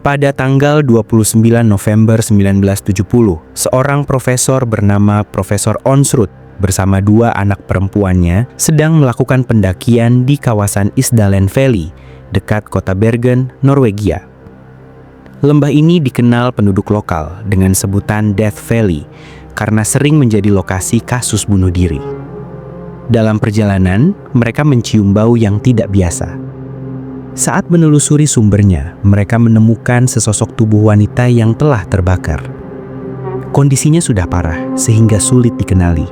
Pada tanggal 29 November 1970, seorang profesor bernama Profesor Onsrud bersama dua anak perempuannya sedang melakukan pendakian di kawasan Isdalen Valley, dekat kota Bergen, Norwegia. Lembah ini dikenal penduduk lokal dengan sebutan Death Valley karena sering menjadi lokasi kasus bunuh diri. Dalam perjalanan, mereka mencium bau yang tidak biasa. Saat menelusuri sumbernya, mereka menemukan sesosok tubuh wanita yang telah terbakar. Kondisinya sudah parah sehingga sulit dikenali.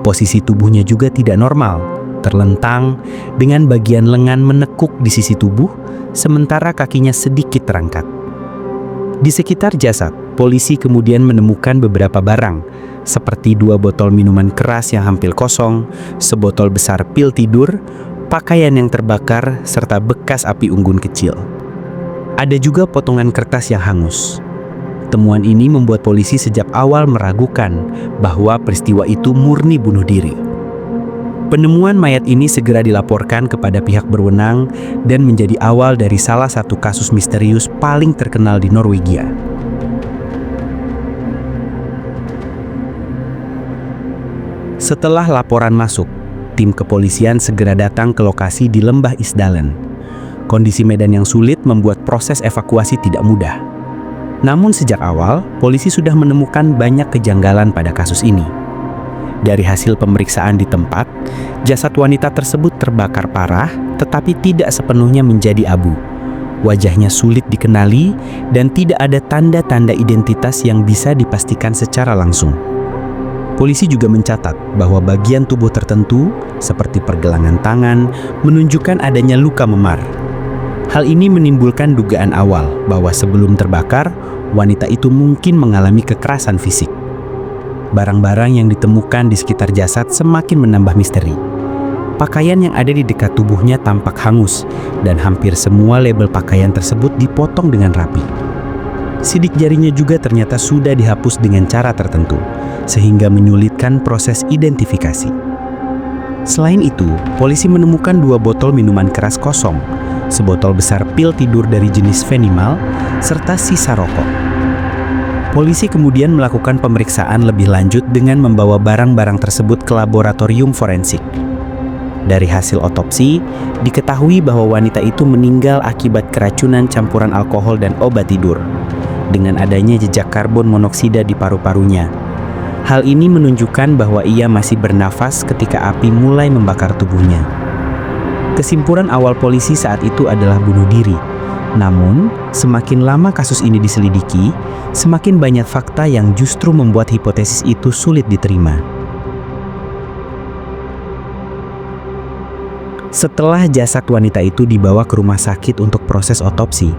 Posisi tubuhnya juga tidak normal, terlentang dengan bagian lengan menekuk di sisi tubuh, sementara kakinya sedikit terangkat. Di sekitar jasad, polisi kemudian menemukan beberapa barang, seperti 2 botol minuman keras yang hampir kosong, sebotol besar pil tidur, pakaian yang terbakar, serta bekas api unggun kecil. Ada juga potongan kertas yang hangus. Temuan ini membuat polisi sejak awal meragukan bahwa peristiwa itu murni bunuh diri. Penemuan mayat ini segera dilaporkan kepada pihak berwenang dan menjadi awal dari salah satu kasus misterius paling terkenal di Norwegia. Setelah laporan masuk, tim kepolisian segera datang ke lokasi di lembah Isdalen. Kondisi medan yang sulit membuat proses evakuasi tidak mudah. Namun sejak awal, polisi sudah menemukan banyak kejanggalan pada kasus ini. Dari hasil pemeriksaan di tempat, jasad wanita tersebut terbakar parah tetapi tidak sepenuhnya menjadi abu. Wajahnya sulit dikenali dan tidak ada tanda-tanda identitas yang bisa dipastikan secara langsung. Polisi juga mencatat bahwa bagian tubuh tertentu, seperti pergelangan tangan, menunjukkan adanya luka memar. Hal ini menimbulkan dugaan awal bahwa sebelum terbakar, wanita itu mungkin mengalami kekerasan fisik. Barang-barang yang ditemukan di sekitar jasad semakin menambah misteri. Pakaian yang ada di dekat tubuhnya tampak hangus, dan hampir semua label pakaian tersebut dipotong dengan rapi. Sidik jarinya juga ternyata sudah dihapus dengan cara tertentu, sehingga menyulitkan proses identifikasi. Selain itu, polisi menemukan 2 botol minuman keras kosong, sebotol besar pil tidur dari jenis Venimal, serta sisa rokok. Polisi kemudian melakukan pemeriksaan lebih lanjut dengan membawa barang-barang tersebut ke laboratorium forensik. Dari hasil otopsi, diketahui bahwa wanita itu meninggal akibat keracunan campuran alkohol dan obat tidur, dengan adanya jejak karbon monoksida di paru-parunya. Hal ini menunjukkan bahwa ia masih bernafas ketika api mulai membakar tubuhnya. Kesimpulan awal polisi saat itu adalah bunuh diri. Namun, semakin lama kasus ini diselidiki, semakin banyak fakta yang justru membuat hipotesis itu sulit diterima. Setelah jasad wanita itu dibawa ke rumah sakit untuk proses otopsi,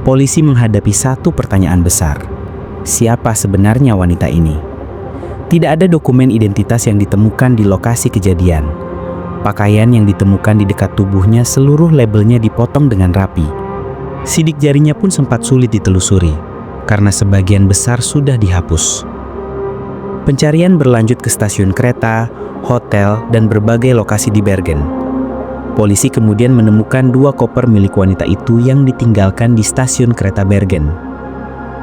polisi menghadapi satu pertanyaan besar. Siapa sebenarnya wanita ini? Tidak ada dokumen identitas yang ditemukan di lokasi kejadian. Pakaian yang ditemukan di dekat tubuhnya seluruh labelnya dipotong dengan rapi. Sidik jarinya pun sempat sulit ditelusuri, karena sebagian besar sudah dihapus. Pencarian berlanjut ke stasiun kereta, hotel, dan berbagai lokasi di Bergen. Polisi kemudian menemukan 2 koper milik wanita itu yang ditinggalkan di stasiun kereta Bergen.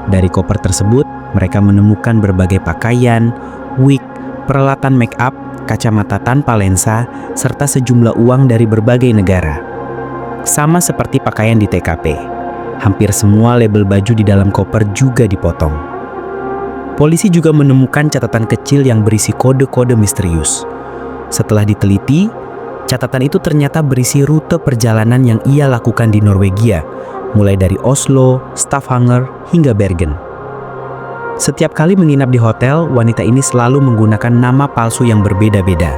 Dari koper tersebut, mereka menemukan berbagai pakaian, wig, peralatan make up, kacamata tanpa lensa, serta sejumlah uang dari berbagai negara. Sama seperti pakaian di TKP, hampir semua label baju di dalam koper juga dipotong. Polisi juga menemukan catatan kecil yang berisi kode-kode misterius. Setelah diteliti, catatan itu ternyata berisi rute perjalanan yang ia lakukan di Norwegia, mulai dari Oslo, Stavanger, hingga Bergen. Setiap kali menginap di hotel, wanita ini selalu menggunakan nama palsu yang berbeda-beda.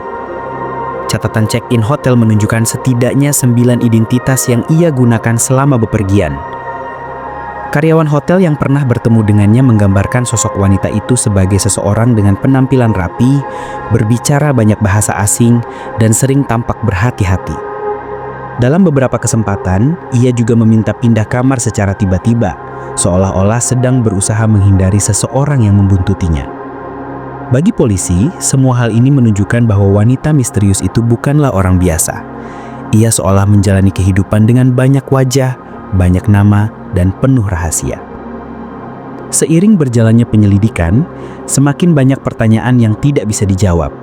Catatan check-in hotel menunjukkan setidaknya 9 identitas yang ia gunakan selama bepergian. Karyawan hotel yang pernah bertemu dengannya menggambarkan sosok wanita itu sebagai seseorang dengan penampilan rapi, berbicara banyak bahasa asing, dan sering tampak berhati-hati. Dalam beberapa kesempatan, ia juga meminta pindah kamar secara tiba-tiba, seolah-olah sedang berusaha menghindari seseorang yang membuntutinya. Bagi polisi, semua hal ini menunjukkan bahwa wanita misterius itu bukanlah orang biasa. Ia seolah menjalani kehidupan dengan banyak wajah, banyak nama, dan penuh rahasia. Seiring berjalannya penyelidikan, semakin banyak pertanyaan yang tidak bisa dijawab.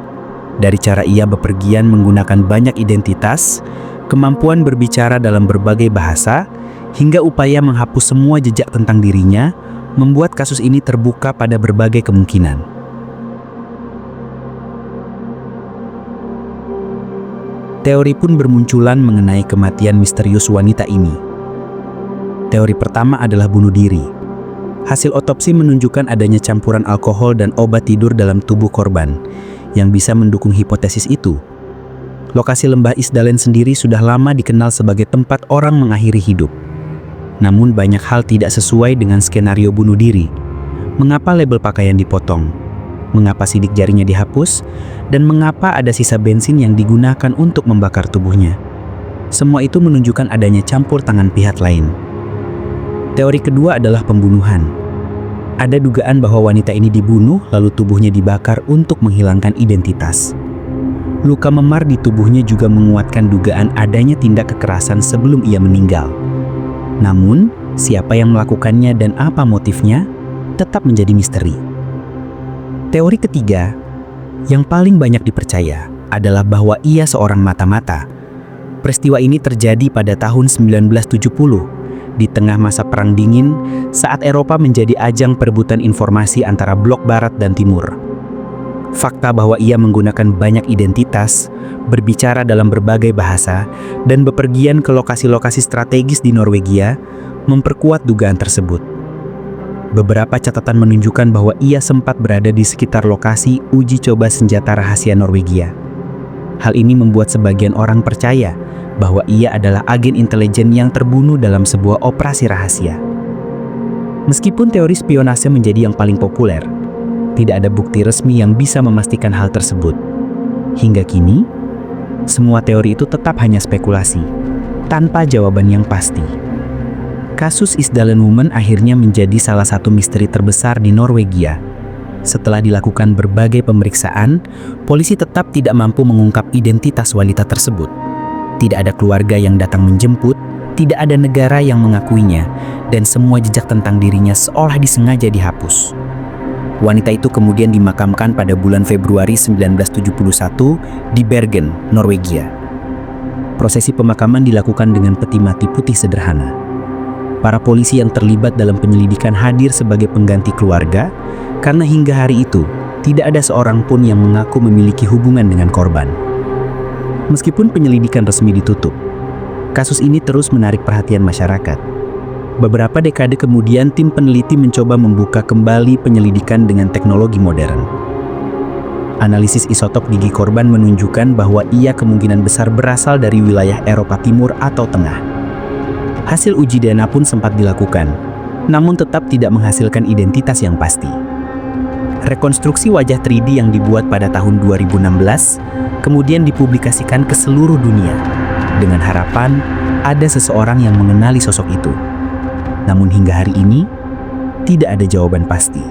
Dari cara ia bepergian menggunakan banyak identitas, kemampuan berbicara dalam berbagai bahasa, hingga upaya menghapus semua jejak tentang dirinya, membuat kasus ini terbuka pada berbagai kemungkinan. Teori pun bermunculan mengenai kematian misterius wanita ini. Teori pertama adalah bunuh diri. Hasil otopsi menunjukkan adanya campuran alkohol dan obat tidur dalam tubuh korban, yang bisa mendukung hipotesis itu. Lokasi lembah Isdalen sendiri sudah lama dikenal sebagai tempat orang mengakhiri hidup. Namun banyak hal tidak sesuai dengan skenario bunuh diri. Mengapa label pakaian dipotong? Mengapa sidik jarinya dihapus? Dan mengapa ada sisa bensin yang digunakan untuk membakar tubuhnya? Semua itu menunjukkan adanya campur tangan pihak lain. Teori kedua adalah pembunuhan. Ada dugaan bahwa wanita ini dibunuh lalu tubuhnya dibakar untuk menghilangkan identitas. Luka memar di tubuhnya juga menguatkan dugaan adanya tindak kekerasan sebelum ia meninggal. Namun, siapa yang melakukannya dan apa motifnya tetap menjadi misteri. Teori ketiga, yang paling banyak dipercaya, adalah bahwa ia seorang mata-mata. Peristiwa ini terjadi pada tahun 1970, di tengah masa Perang Dingin, saat Eropa menjadi ajang perebutan informasi antara blok Barat dan Timur. Fakta bahwa ia menggunakan banyak identitas, berbicara dalam berbagai bahasa, dan bepergian ke lokasi-lokasi strategis di Norwegia, memperkuat dugaan tersebut. Beberapa catatan menunjukkan bahwa ia sempat berada di sekitar lokasi uji coba senjata rahasia Norwegia. Hal ini membuat sebagian orang percaya bahwa ia adalah agen intelijen yang terbunuh dalam sebuah operasi rahasia. Meskipun teori spionase menjadi yang paling populer, tidak ada bukti resmi yang bisa memastikan hal tersebut. Hingga kini, semua teori itu tetap hanya spekulasi, tanpa jawaban yang pasti. Kasus Isdalen Woman akhirnya menjadi salah satu misteri terbesar di Norwegia. Setelah dilakukan berbagai pemeriksaan, polisi tetap tidak mampu mengungkap identitas wanita tersebut. Tidak ada keluarga yang datang menjemput, tidak ada negara yang mengakuinya, dan semua jejak tentang dirinya seolah disengaja dihapus. Wanita itu kemudian dimakamkan pada bulan Februari 1971 di Bergen, Norwegia. Prosesi pemakaman dilakukan dengan peti mati putih sederhana. Para polisi yang terlibat dalam penyelidikan hadir sebagai pengganti keluarga, karena hingga hari itu tidak ada seorang pun yang mengaku memiliki hubungan dengan korban. Meskipun penyelidikan resmi ditutup, kasus ini terus menarik perhatian masyarakat. Beberapa dekade kemudian, tim peneliti mencoba membuka kembali penyelidikan dengan teknologi modern. Analisis isotop gigi korban menunjukkan bahwa ia kemungkinan besar berasal dari wilayah Eropa Timur atau Tengah. Hasil uji DNA pun sempat dilakukan, namun tetap tidak menghasilkan identitas yang pasti. Rekonstruksi wajah 3D yang dibuat pada tahun 2016 kemudian dipublikasikan ke seluruh dunia, dengan harapan ada seseorang yang mengenali sosok itu. Namun hingga hari ini, tidak ada jawaban pasti.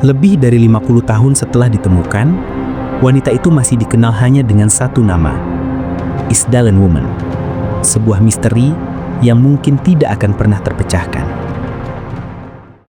Lebih dari 50 tahun setelah ditemukan, wanita itu masih dikenal hanya dengan satu nama, Isdalen Woman. Sebuah misteri yang mungkin tidak akan pernah terpecahkan.